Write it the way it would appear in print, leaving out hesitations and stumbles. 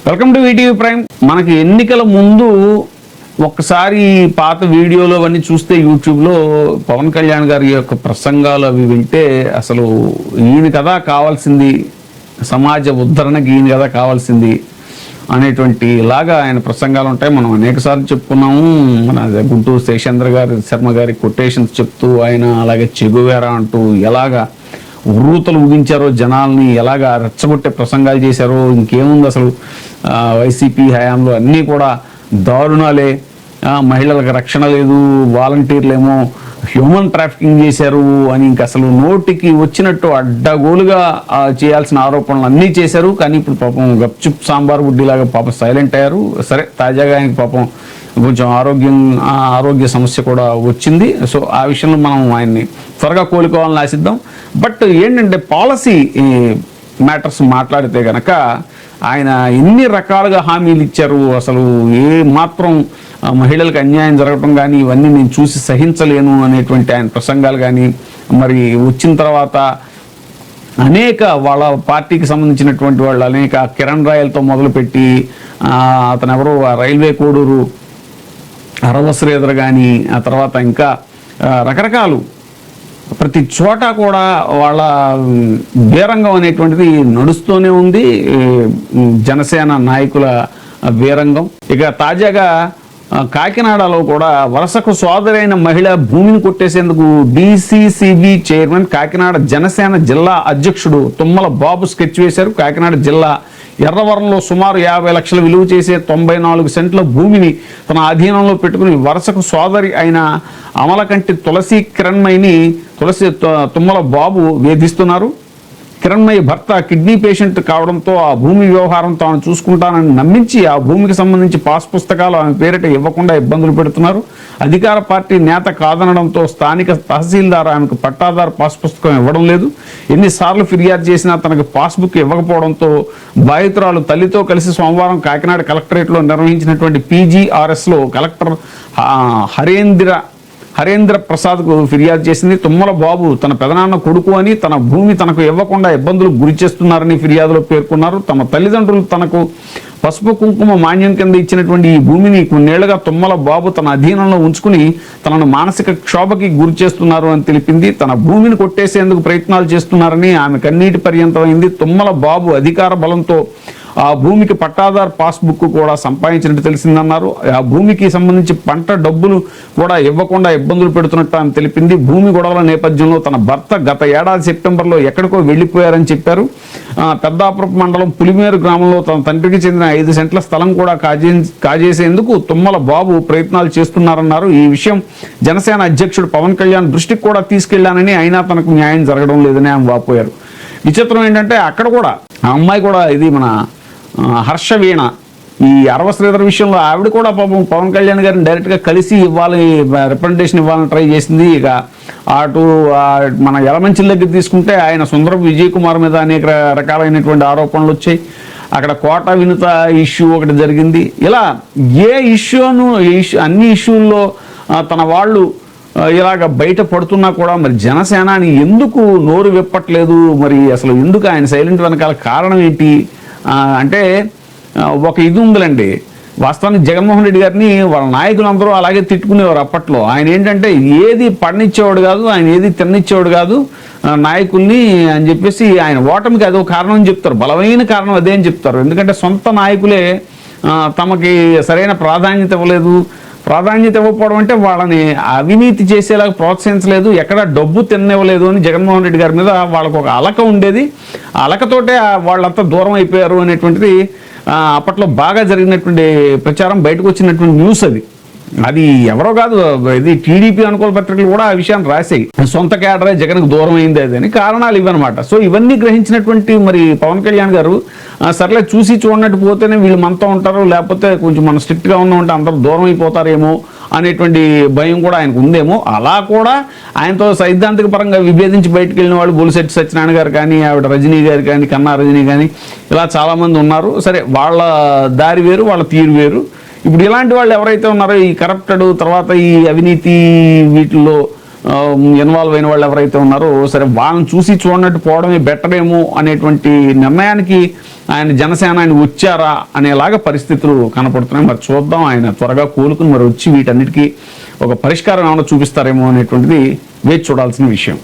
Welcome to ETV prime. మనకి ఎన్నికల ముందు ఒక్కసారి పాత వీడియోలు అవన్నీ చూస్తే యూట్యూబ్లో పవన్ కళ్యాణ్ గారి యొక్క ప్రసంగాలు అవి వింటే అసలు ఈయన కదా కావాల్సింది, సమాజ ఉద్ధరణకి ఈయన కదా కావాల్సింది అనేటువంటి లాగా ఆయన ప్రసంగాలు ఉంటాయి. మనం అనేకసార్లు చెప్పుకున్నాము. మన గుంటూరు శేషేంద్ర శర్మ గారి కొటేషన్స్ చెప్తూ ఆయన అలాగే చెగువేరా అంటూ ఎలాగా ఉర్రూతలు ఊగించారో, జనాల్ని ఎలాగా రెచ్చగొట్టే ప్రసంగాలు చేశారో. ఇంకేముంది అసలు వైసీపీ హయాంలో అన్నీ కూడా దారుణాలే. మహిళలకు రక్షణ లేదు, వాలంటీర్లేమో హ్యూమన్ ట్రాఫికింగ్ చేశారు అని ఇంక అసలు నోటికి వచ్చినట్టు అడ్డగోలుగా చేయాల్సిన ఆరోపణలు అన్నీ చేశారు. కానీ ఇప్పుడు పాపం గప్చుప్ సాంబార్ బుడ్డిలాగా పాపం సైలెంట్ అయ్యారు. సరే, తాజాగా ఆయనకి పాపం కొంచెం ఆరోగ్య సమస్య కూడా వచ్చింది. సో ఆ విషయంలో మనం ఆయన్ని త్వరగా కోలుకోవాలని ఆశిద్దాం. బట్ ఏంటంటే పాలసీ మ్యాటర్స్ మాట్లాడితే కనుక ఆయన ఎన్ని రకాలుగా హామీలు ఇచ్చారు. అసలు ఏ మాత్రం మహిళలకు అన్యాయం జరగటం కానీ ఇవన్నీ నేను చూసి సహించలేను అనేటువంటి ఆయన ప్రసంగాలు కానీ, మరి వచ్చిన తర్వాత అనేక వాళ్ళ పార్టీకి సంబంధించినటువంటి వాళ్ళు అనేక కిరణ్ రాయలతో మొదలుపెట్టి అతను ఎవరో రైల్వే కోడూరు అరవ శ్రీధర్ కానీ, ఆ తర్వాత ఇంకా రకరకాలు ప్రతి చోట కూడా వాళ్ళ బేరంగం అనేటువంటిది నడుస్తూనే ఉంది. జనసేన నాయకుల బేరంగం. ఇక తాజాగా కాకినాడలో కూడా వరుసకు సోదరైన మహిళ భూమిని కొట్టేసేందుకు డిసిసిబి చైర్మన్ కాకినాడ జనసేన జిల్లా అధ్యక్షుడు తుమ్మల బాబు స్కెచ్ వేశారు. కాకినాడ జిల్లా ఎర్రవరంలో సుమారు 50 లక్షల విలువ చేసే 94 సెంట్ల భూమిని తన అధీనంలో పెట్టుకుని వరుసకు సోదరి అయిన అమలకంటి తుమ్మల బాబు వేధిస్తున్నారు. కిరణ్మయి భర్త కిడ్నీ పేషెంట్ కావడంతో ఆ భూమి వ్యవహారం తాను చూసుకుంటానని నమ్మించి ఆ భూమికి సంబంధించి పాస్ పుస్తకాలు ఆమె పేరిట ఇవ్వకుండా ఇబ్బందులు పెడుతున్నారు. అధికార పార్టీ నేత కాదనడంతో స్థానిక తహసీల్దార్ ఆమెకు పట్టాదారు పాస్ పుస్తకం ఇవ్వడం లేదు. ఎన్నిసార్లు ఫిర్యాదు చేసినా తనకు పాస్బుక్ ఇవ్వకపోవడంతో బాధితురాలు తల్లితో కలిసి సోమవారం కాకినాడ కలెక్టరేట్లో నిర్వహించినటువంటి పీజీఆర్ఎస్లో కలెక్టర్ హరేంద్ర ప్రసాద్కు ఫిర్యాదు చేసింది. తుమ్మల బాబు తన పెదనాన్న కొడుకు అని, తన భూమి తనకు ఇవ్వకుండా ఇబ్బందులకు గురి చేస్తున్నారని ఫిర్యాదులో పేర్కొన్నారు. తమ తల్లిదండ్రులు తనకు పసుపు కుంకుమ మాన్యం కింద ఇచ్చినటువంటి ఈ భూమిని కొన్నేళ్లుగా తుమ్మల బాబు తన అధీనంలో ఉంచుకుని తనను మానసిక క్షోభకి గురి చేస్తున్నారు అని తెలిపింది. తన భూమిని కొట్టేసేందుకు ప్రయత్నాలు చేస్తున్నారని ఆమె కన్నీటి పర్యంతమైంది. తుమ్మల బాబు అధికార బలంతో ఆ భూమికి పట్టాదారు పాస్బుక్ కూడా సంపాదించినట్టు తెలిసిందన్నారు. ఆ భూమికి సంబంధించి పంట డబ్బులు కూడా ఇవ్వకుండా ఇబ్బందులు పెడుతున్నట్టు ఆమె తెలిపింది. భూమి గొడవల నేపథ్యంలో తన భర్త గత ఏడాది సెప్టెంబర్లో ఎక్కడికో వెళ్లిపోయారని చెప్పారు. పెద్దాపురపు మండలం పులిమేరు గ్రామంలో తన తండ్రికి చెందిన 5 సెంట్ల స్థలం కూడా కాజేసేందుకు తుమ్మల బాబు ప్రయత్నాలు చేస్తున్నారన్నారు. ఈ విషయం జనసేన అధ్యక్షుడు పవన్ కళ్యాణ్ దృష్టికి కూడా తీసుకెళ్లానని, అయినా తనకు న్యాయం జరగడం లేదని ఆమె వాపోయారు. విచిత్రం ఏంటంటే అక్కడ కూడా ఆ అమ్మాయి కూడా, ఇది మన హర్షవీణ, ఈ అరవ శ్రీధర్ విషయంలో ఆవిడ కూడా పాపం పవన్ కళ్యాణ్ గారిని డైరెక్ట్గా కలిసి రిప్రజెంటేషన్ ఇవ్వాలని ట్రై చేసింది. ఇక అటు మన యలమంచిల దగ్గర తీసుకుంటే ఆయన సుందరపు విజయ్ కుమార్ మీద అనేక రకాలైనటువంటి ఆరోపణలు వచ్చాయి. అక్కడ కోట వినుత ఇష్యూ ఒకటి జరిగింది. ఇలా ఏ అన్ని ఇష్యూల్లో తన వాళ్ళు ఇలాగ బయట పడుతున్నా కూడా మరి జనసేనాని ఎందుకు నోరు విప్పట్లేదు? మరి అసలు ఎందుకు ఆయన సైలెంట్ వెనకాల కారణం ఏంటి అంటే ఒక ఇది ఉందిలండి. వాస్తవానికి జగన్మోహన్ రెడ్డి గారిని వాళ్ళ నాయకులందరూ అలాగే తిట్టుకునేవారు అప్పట్లో. ఆయన ఏంటంటే ఏది పడనిచ్చేవాడు కాదు, ఆయన ఏది తిన్నిచ్చేవాడు కాదు నాయకుల్ని అని చెప్పేసి ఆయన ఓటమికి అదో కారణం అని చెప్తారు. బలమైన కారణం అదే అని చెప్తారు. ఎందుకంటే సొంత నాయకులే తమకి సరైన ప్రాధాన్యత ఇవ్వలేదు. ప్రాధాన్యత ఇవ్వకపోవడం అంటే వాళ్ళని అవినీతి చేసేలాగా ప్రోత్సహించలేదు, ఎక్కడ డబ్బు తిన్నివ్వలేదు అని జగన్మోహన్ రెడ్డి గారి మీద వాళ్ళకు ఒక అలక ఉండేది. ఆ అలకతోటే వాళ్ళంతా దూరం అయిపోయారు అనేటువంటిది అప్పట్లో బాగా జరిగినటువంటి ప్రచారం, బయటకు వచ్చినటువంటి న్యూస్ అది ఎవరో కాదు, ఇది టీడీపీ అనుకూల పత్రికలు కూడా ఆ విషయాన్ని రాసాయి. సొంత కేడరే జగన్కు దూరం అయింది అని కారణాలు ఇవన్నమాట. సో ఇవన్నీ గ్రహించినటువంటి మరి పవన్ కళ్యాణ్ గారు సర్లే చూసి చూడనట్టు పోతేనే వీళ్ళు మనతో ఉంటారు, లేకపోతే కొంచెం మనం స్ట్రిక్ట్గా ఉన్నామంటే అందరూ దూరం అయిపోతారేమో అనేటువంటి భయం కూడా ఆయనకు ఉందేమో. అలా కూడా ఆయనతో సైద్ధాంతిక పరంగా విభేదించి బయటకు వెళ్ళిన వాళ్ళు బొలిశెట్టి సత్యనారాయణ గారు కానీ, ఆవిడ రజనీ గారు కానీ, కన్నా రజనీ కానీ, ఇలా చాలామంది ఉన్నారు. సరే, వాళ్ళ దారి వేరు, వాళ్ళ తీరు వేరు. ఇప్పుడు ఇలాంటి వాళ్ళు ఎవరైతే ఉన్నారో ఈ కరప్టెడ్ తర్వాత ఈ అవినీతి వీటిల్లో ఇన్వాల్వ్ అయిన వాళ్ళు ఎవరైతే ఉన్నారో సరే వాళ్ళని చూసి చూడనట్టు పోవడమే బెటర్ ఏమో అనేటువంటి నిర్ణయానికి జనసేన ఆయన వచ్చారా అనేలాగా పరిస్థితులు కనపడుతున్నాయి. మరి చూద్దాం, ఆయన త్వరగా కోలుకుని మరి వచ్చి వీటన్నిటికీ ఒక పరిష్కారం ఏమైనా చూపిస్తారేమో అనేటువంటిది వేచి చూడాల్సిన విషయం.